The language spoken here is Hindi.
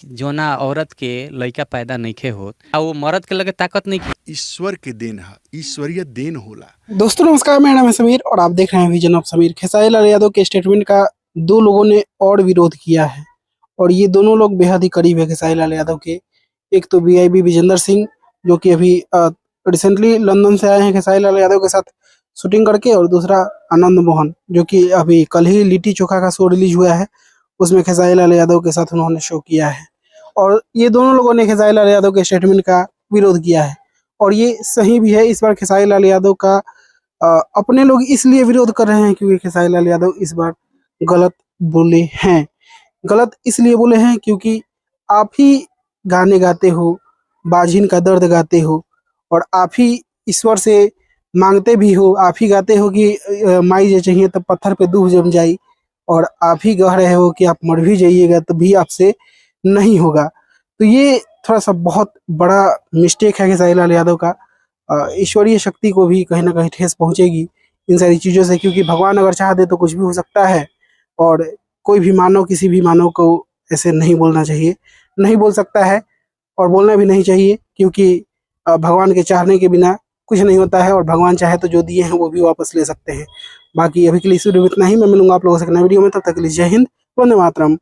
जोना औरत के लइका पैदा नइखे होत आ वो मर्द के लगे ताकत नहीं। ईश्वर के देन है, ईश्वरीय देन होला। दोस्तों नमस्कार, मेरा नाम है समीर और आप देख रहे हैं विजन ऑफ समीर। खेसारी लाल यादव के स्टेटमेंट का दो लोगों ने और विरोध किया है और ये दोनों लोग बेहद ही करीब है खेसारी लाल यादव के। एक तो वीआईबी विजेंद्र सिंह जो कि अभी रिसेंटली लंदन से आए हैं खेसारी लाल यादव के साथ शूटिंग करके, और दूसरा आनंद मोहन जो कि अभी कल ही लिट्टी चोखा का शो रिलीज हुआ है, उसमें खेसारी लाल यादव के साथ उन्होंने शो किया है। और ये दोनों लोगों ने खेसारी लाल यादव के स्टेटमेंट का विरोध किया है और ये सही भी है। इस बार खेसारी लाल यादव का अपने लोग इसलिए विरोध कर रहे हैं क्योंकि खेसारी लाल यादव इस बार गलत बोले हैं। गलत इसलिए बोले हैं क्योंकि आप ही गाने गाते हो, बाझिन का दर्द गाते हो, और आप ही ईश्वर से मांगते भी हो। आप ही गाते हो कि माई जे चाहिए तब पत्थर पे दूब जम जाई, और आप ही कह रहे हो कि आप मर भी जाइएगा तो भी आपसे नहीं होगा। तो ये थोड़ा सा बहुत बड़ा मिस्टेक है खेसारी लाल यादव का। ईश्वरीय शक्ति को भी कहीं ना कहीं ठेस पहुंचेगी इन सारी चीज़ों से, क्योंकि भगवान अगर चाह दे तो कुछ भी हो सकता है। और कोई भी मानव किसी भी मानव को ऐसे नहीं बोलना चाहिए, नहीं बोल सकता है और बोलना भी नहीं चाहिए, क्योंकि भगवान के चाहने के बिना कुछ नहीं होता है और भगवान चाहे तो जो दिए हैं वो भी वापस ले सकते हैं। बाकी अभी के लिए इस वीडियो में इतना ही। मैं मिलूंगा आप लोगों से एक नए वीडियो में, तब तक के लिए जय हिंद, वंदे मातरम।